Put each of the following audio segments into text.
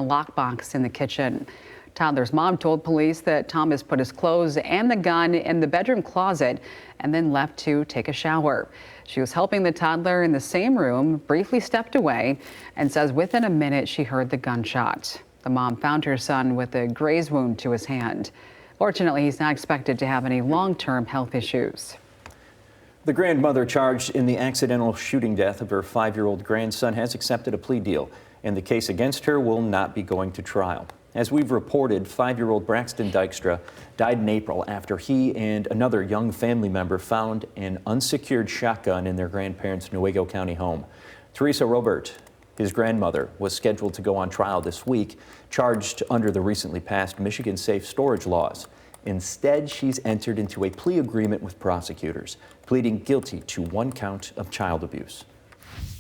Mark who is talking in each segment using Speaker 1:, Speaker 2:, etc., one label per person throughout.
Speaker 1: lockbox in the kitchen. Toddler's mom told police that Thomas put his clothes and the gun in the bedroom closet and then left to take a shower. She was helping the toddler in the same room, briefly stepped away, and says within a minute she heard the gunshot. The mom found her son with a graze wound to his hand. Fortunately, he's not expected to have any long-term health issues.
Speaker 2: The grandmother charged in the accidental shooting death of her 5-year-old grandson has accepted a plea deal, and the case against her will not be going to trial. As we've reported, 5-year-old Braxton Dykstra died in April after he and another young family member found an unsecured shotgun in their grandparents' Newaygo County home. Teresa Robert, his grandmother, was scheduled to go on trial this week, charged under the recently passed Michigan safe storage laws. Instead, she's entered into a plea agreement with prosecutors, pleading guilty to 1 count of child abuse.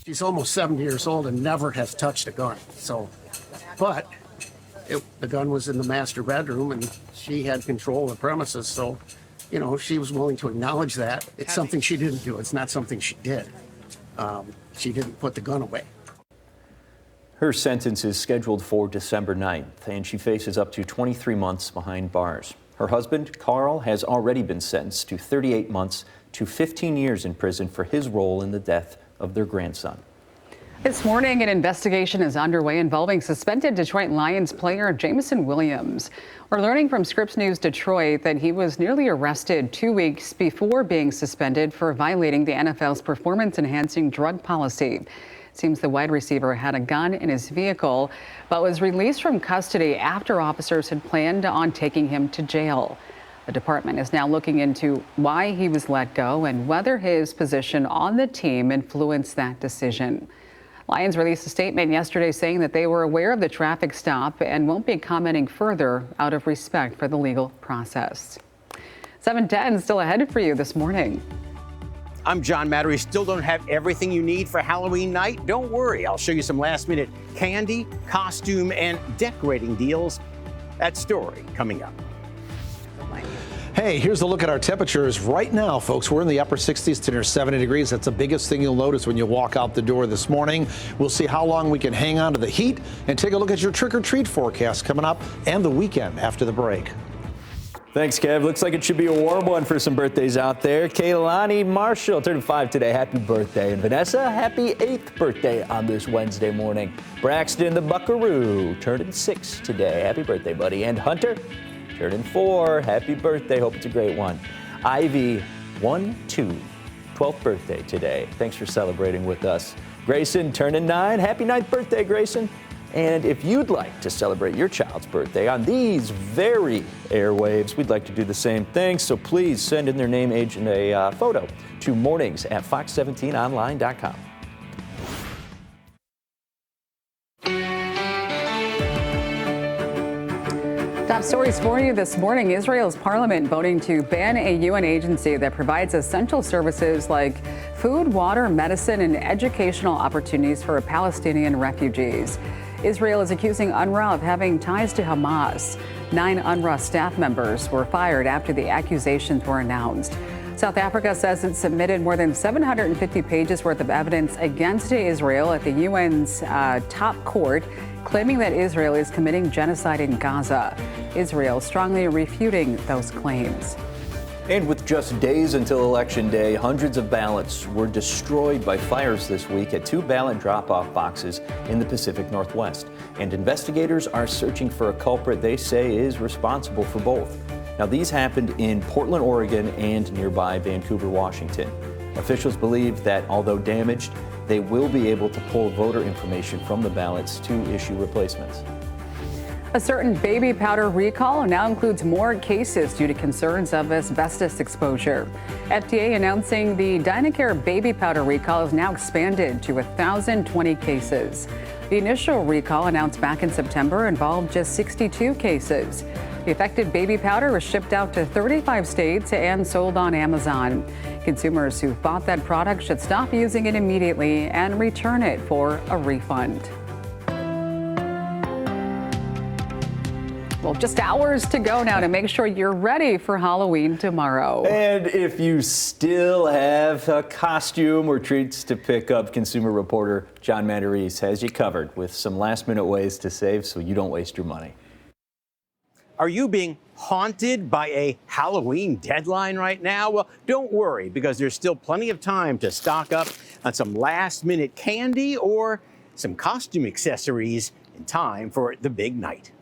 Speaker 3: She's almost 70 years old and never has touched a gun. But the gun was in the master bedroom and she had control of the premises. So, she was willing to acknowledge that. It's something she didn't do. It's not something she did. She didn't put the gun away.
Speaker 2: Her sentence is scheduled for December 9th, and she faces up to 23 months behind bars. Her husband, Carl, has already been sentenced to 38 months to 15 years in prison for his role in the death of their grandson.
Speaker 1: This morning, an investigation is underway involving suspended Detroit Lions player Jameson Williams. We're learning from Scripps News Detroit that he was nearly arrested 2 weeks before being suspended for violating the NFL's performance-enhancing drug policy. It seems the wide receiver had a gun in his vehicle, but was released from custody after officers had planned on taking him to jail. The department is now looking into why he was let go and whether his position on the team influenced that decision. Lions released a statement yesterday saying that they were aware of the traffic stop and won't be commenting further out of respect for the legal process. 7:10 still ahead for you this morning.
Speaker 4: I'm John Mattery. Still don't have everything you need for Halloween night? Don't worry. I'll show you some last-minute candy, costume, and decorating deals. That story coming up.
Speaker 5: Hey, here's a look at our temperatures right now, folks. We're in the upper 60s to near 70 degrees. That's the biggest thing you'll notice when you walk out the door this morning. We'll see how long we can hang on to the heat and take a look at your trick-or-treat forecast coming up and the weekend after the break.
Speaker 2: Thanks, Kev. Looks like it should be a warm one for some birthdays out there. Kaylani Marshall turned 5 today. Happy birthday. And Vanessa, happy 8th birthday on this Wednesday morning. Braxton the Buckaroo turning 6 today. Happy birthday, buddy. And Hunter turning 4. Happy birthday. Hope it's a great one. Ivy, 12th birthday today. Thanks for celebrating with us. Grayson turning 9. Happy 9th birthday, Grayson. And if you'd like to celebrate your child's birthday on these very airwaves, we'd like to do the same thing. So please send in their name, age, and a photo to mornings@fox17online.com.
Speaker 1: Top stories for you this morning. Israel's parliament voting to ban a UN agency that provides essential services like food, water, medicine, and educational opportunities for Palestinian refugees. Israel is accusing UNRWA of having ties to Hamas. 9 UNRWA staff members were fired after the accusations were announced. South Africa says it submitted more than 750 pages worth of evidence against Israel at the UN's top court, claiming that Israel is committing genocide in Gaza. Israel strongly refuting those claims.
Speaker 2: And with just days until Election Day, hundreds of ballots were destroyed by fires this week at 2 ballot drop-off boxes in the Pacific Northwest. And investigators are searching for a culprit they say is responsible for both. Now, these happened in Portland, Oregon, and nearby Vancouver, Washington. Officials believe that although damaged, they will be able to pull voter information from the ballots to issue replacements.
Speaker 1: A certain baby powder recall now includes more cases due to concerns of asbestos exposure. FDA announcing the Dynacare baby powder recall is now expanded to 1,020 cases. The initial recall announced back in September involved just 62 cases. The affected baby powder was shipped out to 35 states and sold on Amazon. Consumers who bought that product should stop using it immediately and return it for a refund. Well, just hours to go now to make sure you're ready for Halloween tomorrow.
Speaker 2: And if you still have a costume or treats to pick up, consumer reporter John Mandarese has you covered with some last-minute ways to save so you don't waste your money.
Speaker 4: Are you being haunted by a Halloween deadline right now? Well, don't worry, because there's still plenty of time to stock up on some last-minute candy or some costume accessories in time for the big night.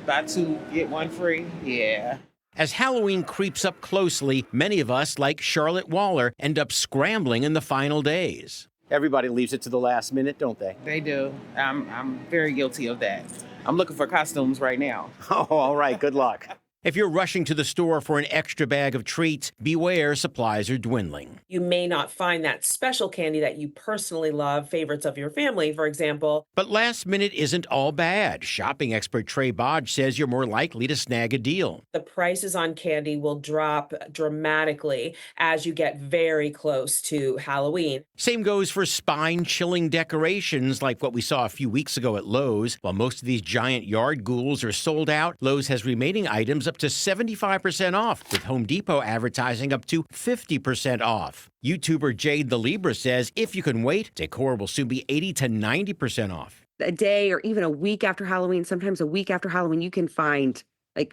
Speaker 6: Buy two, get one free. Yeah.
Speaker 4: As Halloween creeps up closely, many of us, like Charlotte Waller, end up scrambling in the final days. Everybody leaves it to the last minute, don't they?
Speaker 6: They do. I'm very guilty of that. I'm looking for costumes right now.
Speaker 4: Oh, all right, good luck. If you're rushing to the store for an extra bag of treats, beware, supplies are dwindling.
Speaker 7: You may not find that special candy that you personally love, favorites of your family, for example.
Speaker 4: But last minute isn't all bad. Shopping expert Trey Bodge says you're more likely to snag a deal.
Speaker 7: The prices on candy will drop dramatically as you get very close to Halloween.
Speaker 4: Same goes for spine-chilling decorations like what we saw a few weeks ago at Lowe's. While most of these giant yard ghouls are sold out, Lowe's has remaining items up to 75% off, with Home Depot advertising up to 50% off. YouTuber Jade the Libra says if you can wait, decor will soon be 80 to 90% off.
Speaker 8: A day or even a week after Halloween, sometimes a week after Halloween, you can find,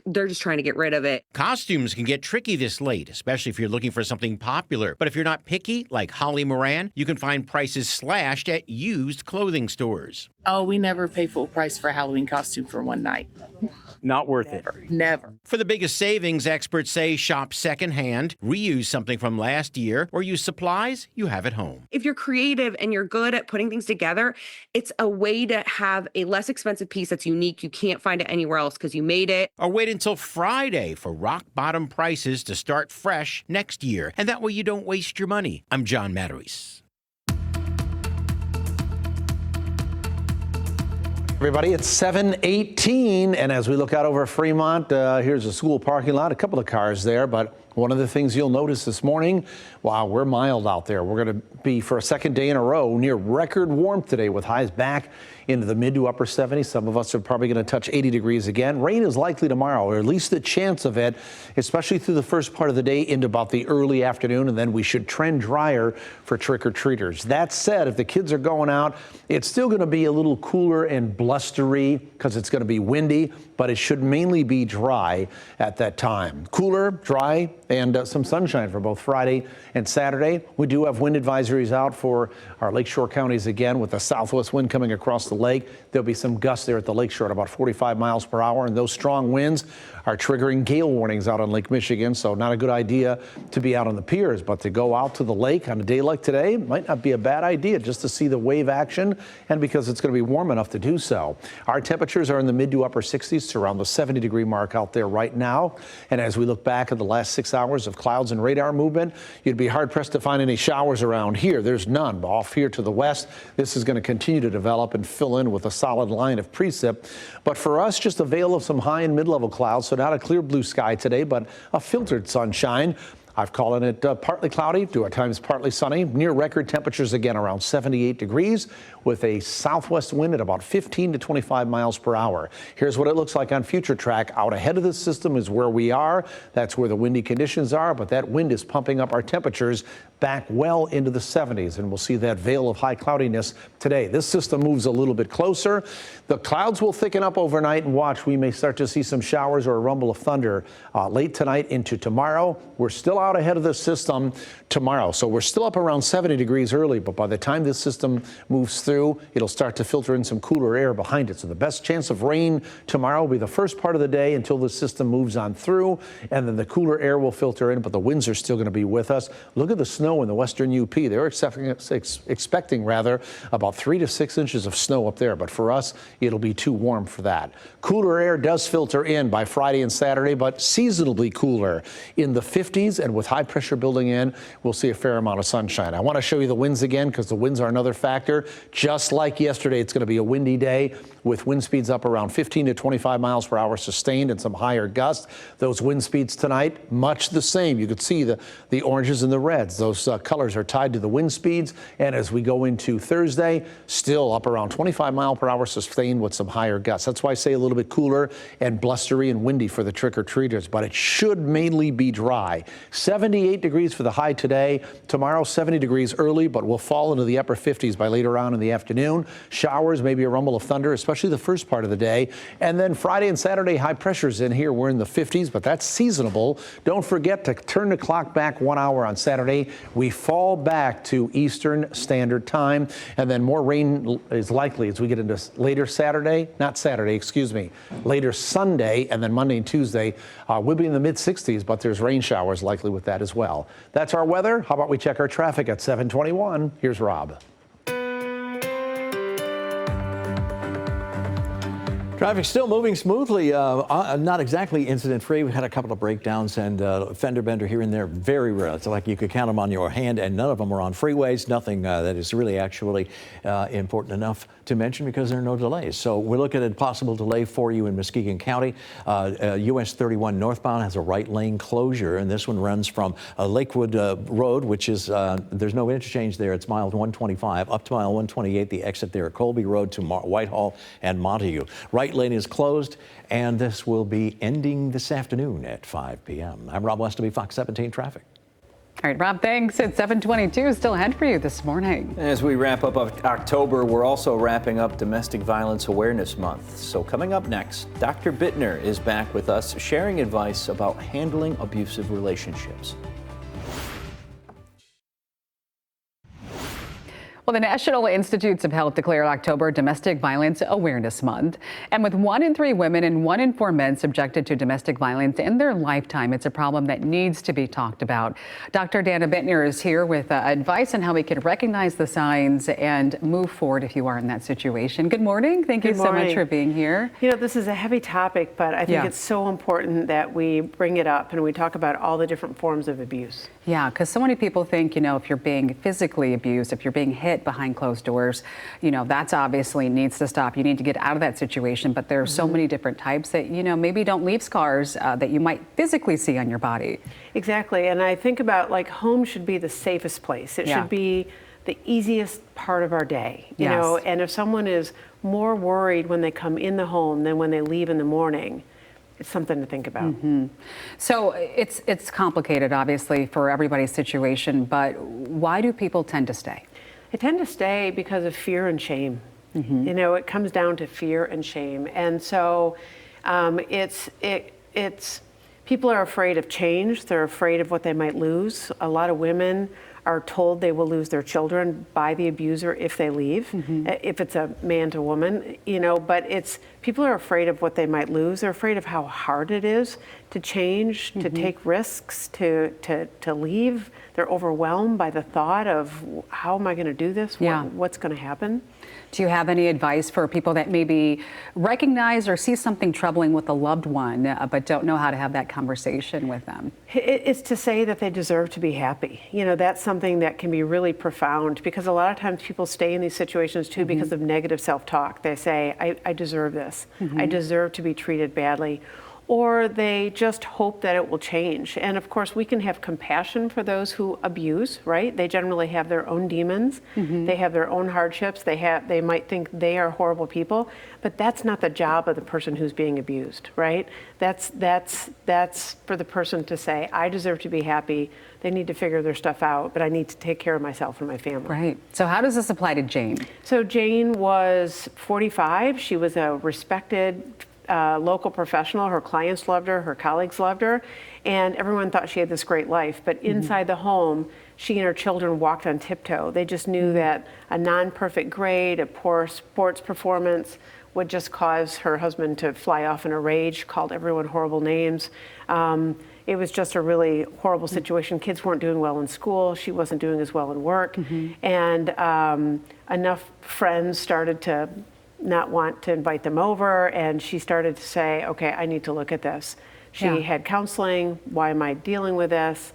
Speaker 8: they're just trying to get rid of it.
Speaker 4: Costumes can get tricky this late, especially if you're looking for something popular. But if you're not picky, like Holly Moran, you can find prices slashed at used clothing stores.
Speaker 9: Oh, we never pay full price for a Halloween costume for one night.
Speaker 4: Not worth it.
Speaker 9: Never.
Speaker 4: For the biggest savings, experts say shop secondhand, reuse something from last year, or use supplies you have at home.
Speaker 8: If you're creative and you're good at putting things together, it's a way to have a less expensive piece that's unique. You can't find it anywhere else because you made it.
Speaker 4: Or wait until Friday for rock bottom prices to start fresh next year. And that way you don't waste your money. I'm John Mandarese.
Speaker 5: Everybody, it's 7:18, and as we look out over Fremont, here's a school parking lot, a couple of cars there, but one of the things you'll notice this morning, wow, we're mild out there. We're going to be, for a second day in a row, near record warmth today with highs back into the mid to upper 70s. Some of us are probably going to touch 80 degrees again. Rain is likely tomorrow, or at least the chance of it, especially through the first part of the day into about the early afternoon, and then we should trend drier for trick-or-treaters. That said, if the kids are going out, it's still going to be a little cooler and blustery because it's going to be windy, but it should mainly be dry at that time. Cooler, dry, and some sunshine for both Friday and Saturday. We do have wind advisories out for our lakeshore counties again with the southwest wind coming across the lake. There'll be some gusts there at the lakeshore at about 45 miles per hour, and those strong winds are triggering gale warnings out on Lake Michigan, so not a good idea to be out on the piers, but to go out to the lake on a day like today might not be a bad idea just to see the wave action, and because it's going to be warm enough to do so. Our temperatures are in the mid to upper 60s to around the 70-degree mark out there right now, and as we look back at the last 6 hours of clouds and radar movement, you'd be hard-pressed to find any showers around here. There's none, but off here to the west, this is going to continue to develop and fill in with a solid line of precip. But for us, just a veil of some high and mid-level clouds, so not a clear blue sky today, but a filtered sunshine. I've called it partly cloudy to at times partly sunny. Near record temperatures again around 78 degrees with a southwest wind at about 15 to 25 miles per hour. Here's what it looks like on Future Track. Out ahead of the system is where we are. That's where the windy conditions are, but that wind is pumping up our temperatures back well into the 70s, and we'll see that veil of high cloudiness today. This system moves a little bit closer. The clouds will thicken up overnight, and watch, we may start to see some showers or a rumble of thunder late tonight into tomorrow. We're still out ahead of the system tomorrow, so we're still up around 70 degrees early, but by the time this system moves through, it'll start to filter in some cooler air behind it. So the best chance of rain tomorrow will be the first part of the day until the system moves on through, and then the cooler air will filter in, but the winds are still going to be with us. Look at the snow in the western UP. They're expecting about 3 to 6 inches of snow up there, but for us, it'll be too warm for that. Cooler air does filter in by Friday and Saturday, but seasonably cooler in the 50s, and with high pressure building in, we'll see a fair amount of sunshine. I want to show you the winds again because the winds are another factor. just like yesterday, it's going to be a windy day with wind speeds up around 15 to 25 miles per hour sustained and some higher gusts. Those wind speeds tonight, much the same. You could see the oranges and the reds. Those colors are tied to the wind speeds. And as we go into Thursday, still up around 25 mile per hour sustained with some higher gusts. That's why I say a little bit cooler and blustery and windy for the trick-or-treaters, but it should mainly be dry. 78 degrees for the high today. Tomorrow, 70 degrees early, but we'll fall into the upper 50s by later on in the afternoon. Showers, maybe a rumble of thunder, especially the first part of the day. And then Friday and Saturday, high pressures in here. We're in the 50s, but that's seasonable. Don't forget to turn the clock back 1 hour on Saturday. We fall back to Eastern Standard Time, and then more rain is likely as we get into later later Sunday, and then Monday and Tuesday. We'll be in the mid-60s, but there's rain showers likely with that as well. That's our weather. How about we check our traffic at 7:21? Here's Rob.
Speaker 2: Traffic still moving smoothly, not exactly incident-free. We had a couple of breakdowns and fender bender here and there, very rare. It's like you could count them on your hand, and none of them were on freeways. Nothing that is really actually important enough to mention because there are no delays. So we're looking at a possible delay for you in Muskegon County. US 31 northbound has a right lane closure, and this one runs from Lakewood Road, which is, there's no interchange there. It's mile 125 up to mile 128, the exit there at Colby Road to Whitehall and Montague. Right lane is closed, and this will be ending this afternoon at 5 p.m. I'm Rob Westerby, Fox 17 Traffic.
Speaker 1: All right, Rob, thanks. It's 7:22. Still ahead for you this morning.
Speaker 2: As we wrap up October, we're also wrapping up Domestic Violence Awareness Month. So coming up next, Dr. Bitner is back with us sharing advice about handling abusive relationships.
Speaker 1: Well, the National Institutes of Health declared October Domestic Violence Awareness Month. And with 1 in 3 women and 1 in 4 men subjected to domestic violence in their lifetime, it's a problem that needs to be talked about. Dr. Dana Bitner is here with advice on how we can recognize the signs and move forward if you are in that situation. Good morning. Thank you so much for being here.
Speaker 10: You know, this is a heavy topic, but I think it's so important that we bring it up and we talk about all the different forms of abuse.
Speaker 1: Yeah, because so many people think, you know, if you're being physically abused, if you're being hit behind closed doors, you know, that's obviously needs to stop. You need to get out of that situation. But there are so many different types that, you know, maybe don't leave scars that you might physically see on your body.
Speaker 10: Exactly. And I think about, like, home should be the safest place. It should be the easiest part of our day, you know, and if someone is more worried when they come in the home than when they leave in the morning, it's something to think about.
Speaker 1: So it's complicated, obviously, for everybody's situation, but why do people tend to stay?
Speaker 10: They tend to stay because of fear and shame. You know, it comes down to fear and shame. And so it's people are afraid of change. They're afraid of what they might lose. A lot of women are told they will lose their children by the abuser if they leave, if it's a man to woman, you know, but people are afraid of what they might lose. They're afraid of how hard it is to change, to take risks, to leave. They're overwhelmed by the thought of, how am I going to do this? What's going to happen?
Speaker 1: Do you have any advice for people that maybe recognize or see something troubling with a loved one, but don't know how to have that conversation with them?
Speaker 10: It's to say that they deserve to be happy. You know, that's something that can be really profound, because a lot of times people stay in these situations too because of negative self-talk. They say, I deserve this. I deserve to be treated badly. Or they just hope that it will change. And of course, we can have compassion for those who abuse, right? They generally have their own demons. They have their own hardships. They might think they are horrible people, but that's not the job of the person who's being abused, right? That's for the person to say, I deserve to be happy. They need to figure their stuff out, but I need to take care of myself and my family.
Speaker 1: Right. So how does this apply to Jane?
Speaker 10: So Jane was 45. She was a respected local professional. Her clients loved her, her colleagues loved her, and everyone thought she had this great life. But inside the home, she and her children walked on tiptoe. They just knew that a non-perfect grade, a poor sports performance would just cause her husband to fly off in a rage, called everyone horrible names. It was just a really horrible situation. Kids weren't doing well in school. She wasn't doing as well in work. And enough friends started to not want to invite them over, and she started to say, okay, I need to look at this. She had counseling. Why am I dealing with this?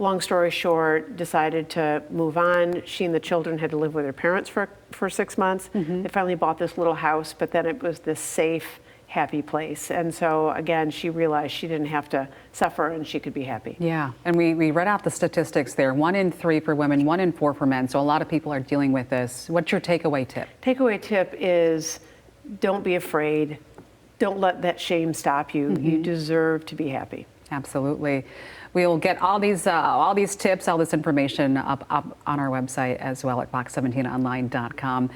Speaker 10: long story short, decided to move on. She and the children had to live with their parents for 6 months. They finally bought this little house, but then it was this safe, happy place. And so again, she realized she didn't have to suffer and she could be happy.
Speaker 1: Yeah, and we read out the statistics there. 1 in 3 for women, 1 in 4 for men. So a lot of people are dealing with this. What's your takeaway tip?
Speaker 10: Takeaway tip is don't be afraid. Don't let that shame stop you. You deserve to be happy.
Speaker 1: Absolutely. We'll get all these tips, all this information up on our website as well at fox17online.com.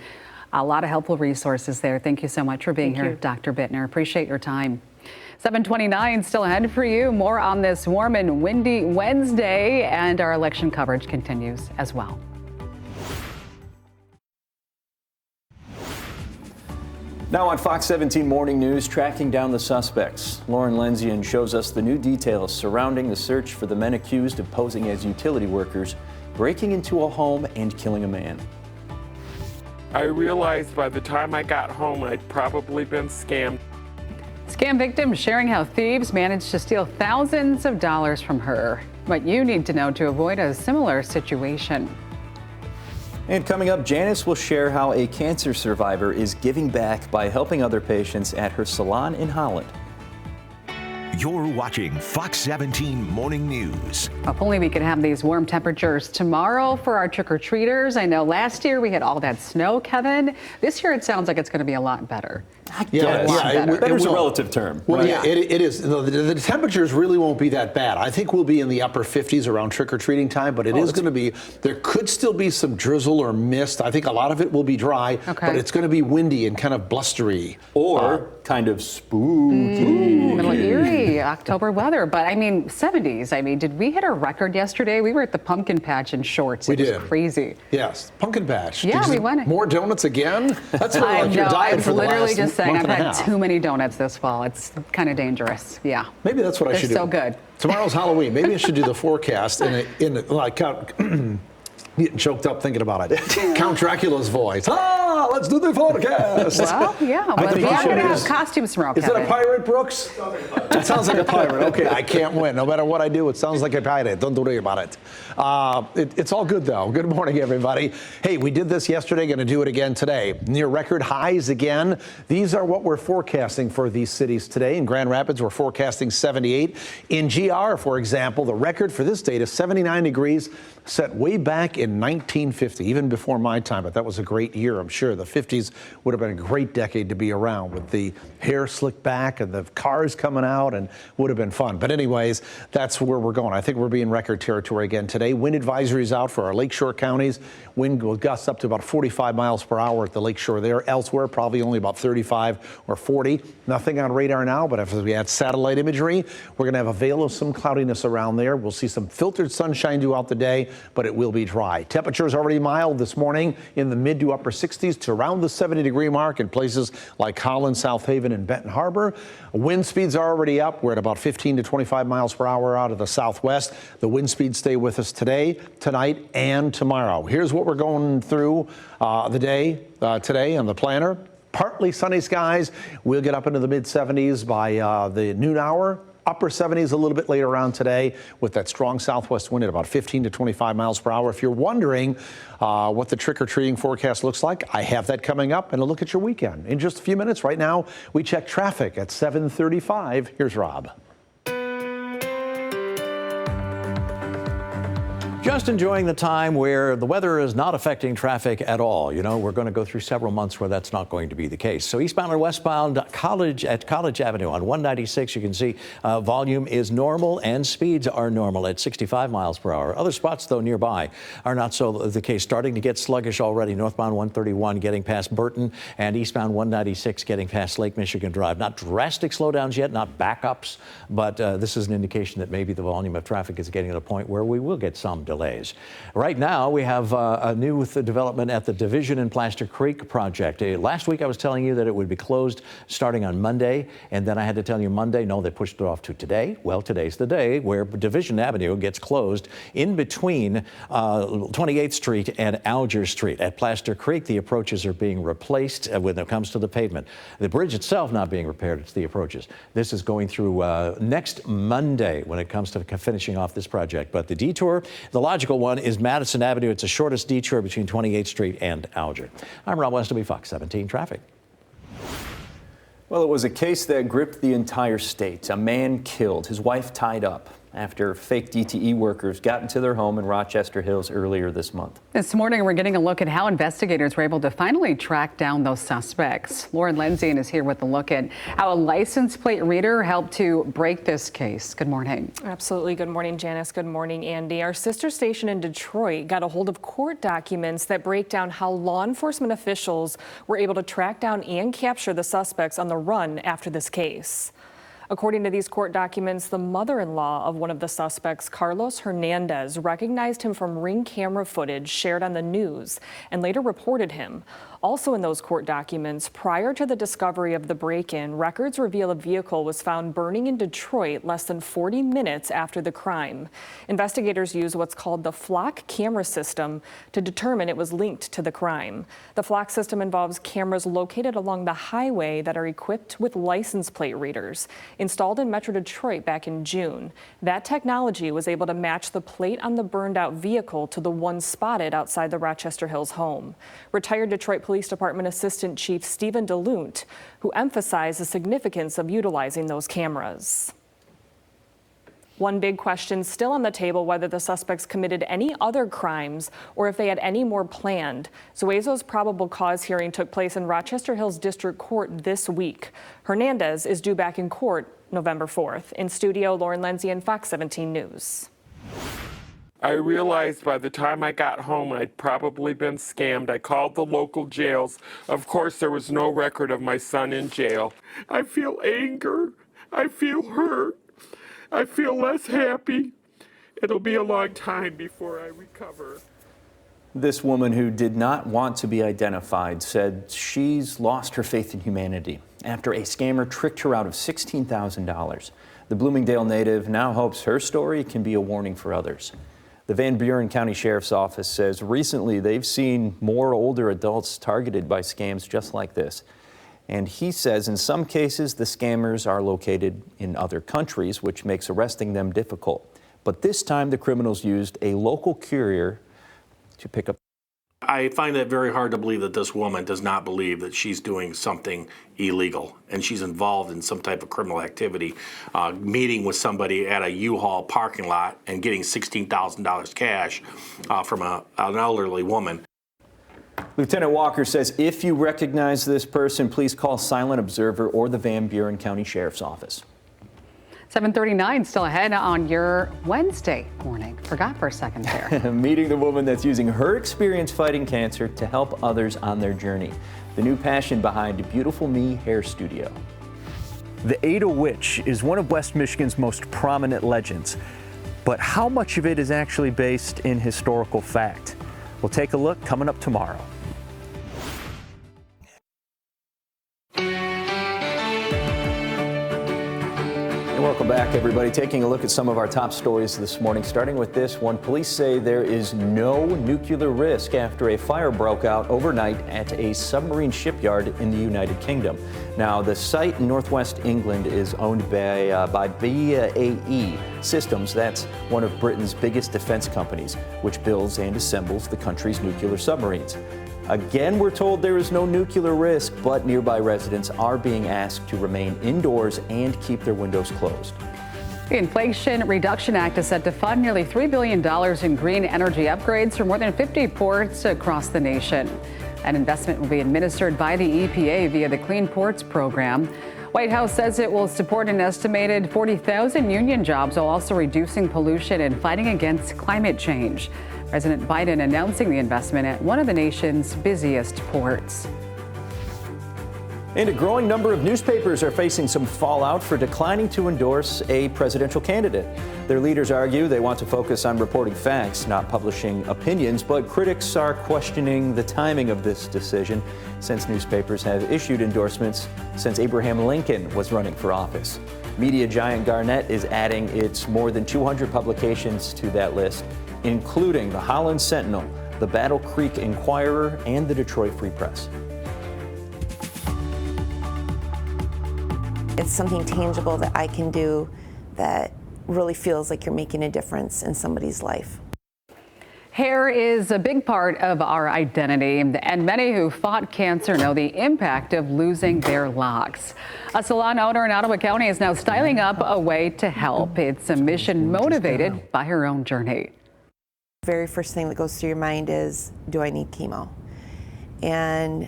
Speaker 1: A lot of helpful resources there. Thank you so much for being here, Dr. Bitner. Appreciate your time. 7:29 still ahead for you. More on this warm and windy Wednesday, and our election coverage continues as well.
Speaker 2: Now on Fox 17 Morning News, tracking down the suspects. Lauren Lenzian shows us the new details surrounding the search for the men accused of posing as utility workers, breaking into a home and killing a man.
Speaker 11: I realized by the time I got home, I'd probably been scammed.
Speaker 1: Scam victim sharing how thieves managed to steal thousands of dollars from her. What you need to know to avoid a similar situation.
Speaker 2: And coming up, Janice will share how a cancer survivor is giving back by helping other patients at her salon in Holland.
Speaker 12: You're watching Fox 17 Morning News.
Speaker 1: If only we could have these warm temperatures tomorrow for our trick-or-treaters. I know last year we had all that snow, Kevin. This year it sounds like it's going to be a lot better.
Speaker 2: Better's a relative term.
Speaker 5: Well,
Speaker 2: right?
Speaker 5: yeah, it is. The temperatures really won't be that bad. I think we'll be in the upper 50s around trick-or-treating time, but it is going to be, there could still be some drizzle or mist. I think a lot of it will be dry, but it's going to be windy and kind of blustery.
Speaker 2: Or kind of spooky.
Speaker 1: A little eerie October weather, but I mean, 70s. I mean, did we hit a record yesterday? We were at the pumpkin patch in shorts. It was crazy.
Speaker 5: Yes, pumpkin patch.
Speaker 1: Yeah, we went.
Speaker 5: More donuts again? That's really like your diet for the last
Speaker 1: literally just saying
Speaker 5: month
Speaker 1: I've
Speaker 5: and a
Speaker 1: had
Speaker 5: half.
Speaker 1: too many donuts this fall. It's kind of dangerous. Yeah.
Speaker 5: Maybe that's what I should do.
Speaker 1: They're so good.
Speaker 5: Tomorrow's Halloween. Maybe I should do the forecast getting choked up thinking about it. Count Dracula's voice. Let's do the forecast.
Speaker 1: Well, yeah. Well, we are going to have costumes tomorrow,
Speaker 5: Is
Speaker 1: Kevin.
Speaker 5: it a pirate, Brooks? It sounds like a pirate. Okay, I can't win. No matter what I do, it sounds like a pirate. Don't worry about it. It's all good, though. Good morning, everybody. Hey, we did this yesterday. Going to do it again today. Near record highs again. These are what we're forecasting for these cities today. In Grand Rapids, we're forecasting 78. In GR, for example, the record for this date is 79 degrees, set way back in 1950, even before my time. But that was a great year, I'm sure. The 50s would have been a great decade to be around with the hair slicked back and the cars coming out, and would have been fun. But anyways, that's where we're going. I think we're being record territory again today. Wind advisories out for our lakeshore counties. Wind will gust up to about 45 miles per hour at the lakeshore there. Elsewhere, probably only about 35 or 40. Nothing on radar now, but as we add satellite imagery, we're going to have a veil of some cloudiness around there. We'll see some filtered sunshine throughout the day, but it will be dry. Temperatures already mild this morning in the mid to upper 60s to around the 70-degree mark in places like Holland, South Haven, and Benton Harbor. Wind speeds are already up. We're at about 15 to 25 miles per hour out of the southwest. The wind speeds stay with us today, tonight, and tomorrow. Here's what we're going through the day today on the planner. Partly sunny skies. We'll get up into the mid-70s by the noon hour. Upper 70s a little bit later on today with that strong southwest wind at about 15 to 25 miles per hour. If you're wondering what the trick-or-treating forecast looks like, I have that coming up, and a look at your weekend in just a few minutes. Right now, we check traffic at 7:35. Here's Rob.
Speaker 13: Just enjoying the time where the weather is not affecting traffic at all. You know, we're going to go through several months where that's not going to be the case. So eastbound and westbound at College Avenue on 196, you can see volume is normal and speeds are normal at 65 miles per hour. Other spots, though, nearby are not so the case. Starting to get sluggish already. Northbound 131 getting past Burton, and eastbound 196 getting past Lake Michigan Drive. Not drastic slowdowns yet, not backups, but this is an indication that maybe the volume of traffic is getting to a point where we will get some delays. delays. Right now, we have a new development at the Division and Plaster Creek project. Last week, I was telling you that it would be closed starting on Monday, and then I had to tell you Monday, no, they pushed it off to today. Well, today's the day where Division Avenue gets closed in between 28th Street and Alger Street. At Plaster Creek, the approaches are being replaced when it comes to the pavement. The bridge itself not being repaired, it's the approaches. This is going through next Monday when it comes to finishing off this project. But the detour, the logical one, is Madison Avenue. It's the shortest detour between 28th Street and Alger. I'm Rob Westerby, Fox 17 Traffic.
Speaker 2: Well, it was a case that gripped the entire state. A man killed, his wife tied up, after fake DTE workers got into their home in Rochester Hills earlier this month.
Speaker 1: This morning, we're getting a look at how investigators were able to finally track down those suspects. Lauren Lindsay is here with a look at how a license plate reader helped to break this case. Good morning.
Speaker 14: Absolutely. Good morning, Janice. Good morning, Andy. Our sister station in Detroit got a hold of court documents that break down how law enforcement officials were able to track down and capture the suspects on the run after this case. According to these court documents, the mother-in-law of one of the suspects, Carlos Hernandez, recognized him from Ring camera footage shared on the news and later reported him. Also in those court documents, prior to the discovery of the break-in, records reveal a vehicle was found burning in Detroit less than 40 minutes after the crime. Investigators use what's called the flock camera system to determine it was linked to the crime. The flock system involves cameras located along the highway that are equipped with license plate readers. Installed in Metro Detroit back in June. That technology was able to match the plate on the burned out vehicle to the one spotted outside the Rochester Hills home. Retired Detroit Police Department Assistant Chief Stephen DeLunt, who emphasized the significance of utilizing those cameras. One big question still on the table, whether the suspects committed any other crimes or if they had any more planned. Zuezo's probable cause hearing took place in Rochester Hills District Court this week. Hernandez is due back in court November 4th. In studio, Lauren Lindsay and Fox 17 News.
Speaker 11: I realized by the time I got home I'd probably been scammed. I called the local jails. Of course, there was no record of my son in jail. I feel anger. I feel hurt. I feel less happy. It'll be a long time before I recover.
Speaker 2: This woman, who did not want to be identified, said she's lost her faith in humanity after a scammer tricked her out of $16,000. The Bloomingdale native now hopes her story can be a warning for others. The Van Buren County Sheriff's Office says recently they've seen more older adults targeted by scams just like this. And he says in some cases the scammers are located in other countries, which makes arresting them difficult. But this time the criminals used a local courier to pick up.
Speaker 15: I find it very hard to believe that this woman does not believe that she's doing something illegal and she's involved in some type of criminal activity, meeting with somebody at a U-Haul parking lot and getting $16,000 cash from an elderly woman.
Speaker 2: Lieutenant Walker says if you recognize this person, please call Silent Observer or the Van Buren County Sheriff's Office.
Speaker 1: 7:39 still ahead on your Wednesday morning. Forgot for a second there.
Speaker 2: Meeting the woman that's using her experience fighting cancer to help others on their journey. The new passion behind Beautiful Me Hair Studio. The Ada Witch is one of West Michigan's most prominent legends. But how much of it is actually based in historical fact? We'll take a look coming up tomorrow. Welcome back, everybody. Taking a look at some of our top stories this morning, starting with this one. Police say there is no nuclear risk after a fire broke out overnight at a submarine shipyard in the United Kingdom. Now, the site in northwest England is owned by BAE Systems. That's one of Britain's biggest defense companies, which builds and assembles the country's nuclear submarines. Again, we're told there is no nuclear risk, but nearby residents are being asked to remain indoors and keep their windows closed.
Speaker 1: The Inflation Reduction Act is set to fund nearly $3 billion in green energy upgrades for more than 50 ports across the nation. That investment will be administered by the EPA via the Clean Ports program. White House says it will support an estimated 40,000 union jobs while also reducing pollution and fighting against climate change. President Biden announcing the investment at one of the nation's busiest ports.
Speaker 2: And a growing number of newspapers are facing some fallout for declining to endorse a presidential candidate. Their leaders argue they want to focus on reporting facts, not publishing opinions, but critics are questioning the timing of this decision since newspapers have issued endorsements since Abraham Lincoln was running for office. Media giant Garnett is adding its more than 200 publications to that list, including the Holland Sentinel, the Battle Creek Inquirer, and the Detroit Free Press.
Speaker 16: It's something tangible that I can do that really feels like you're making a difference in somebody's life.
Speaker 1: Hair is a big part of our identity, and many who fought cancer know the impact of losing their locks. A salon owner in Ottawa County is now styling up a way to help. It's a mission motivated by her own journey.
Speaker 16: The very first thing that goes through your mind is, do I need chemo? And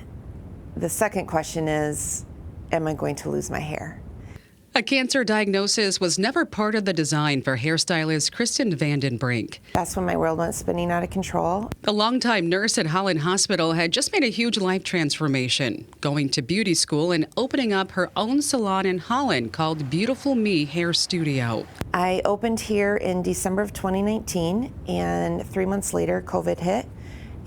Speaker 16: the second question is, am I going to lose my hair?
Speaker 17: A cancer diagnosis was never part of the design for hairstylist Kristen Vandenbrink.
Speaker 16: That's when my world went spinning out of control.
Speaker 17: A longtime nurse at Holland Hospital had just made a huge life transformation, going to beauty school and opening up her own salon in Holland called Beautiful Me Hair Studio.
Speaker 16: I opened here in December of 2019, and 3 months later, COVID hit,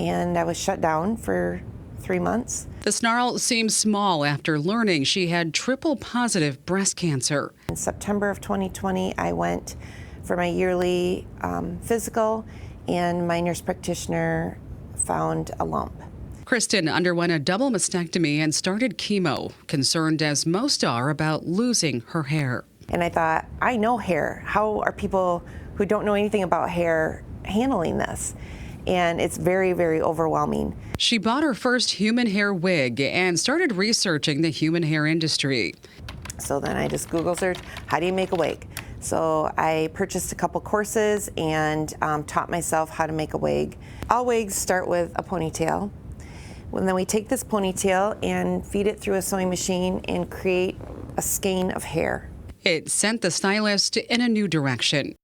Speaker 16: and I was shut down for 3 months.
Speaker 17: The snarl seems small after learning she had triple positive breast cancer.
Speaker 16: In September of 2020, I went for my yearly physical, and my nurse practitioner found a lump.
Speaker 17: Kristen underwent a double mastectomy and started chemo, concerned as most are about losing her hair.
Speaker 16: And I thought, I know hair. How are people who don't know anything about hair handling this? And it's very, very overwhelming.
Speaker 17: She bought her first human hair wig and started researching the human hair industry.
Speaker 16: So then I just Google searched, how do you make a wig? So I purchased a couple courses and taught myself how to make a wig. All wigs start with a ponytail. And then we take this ponytail and feed it through a sewing machine and create a skein of hair.
Speaker 17: It sent the stylist in a new direction.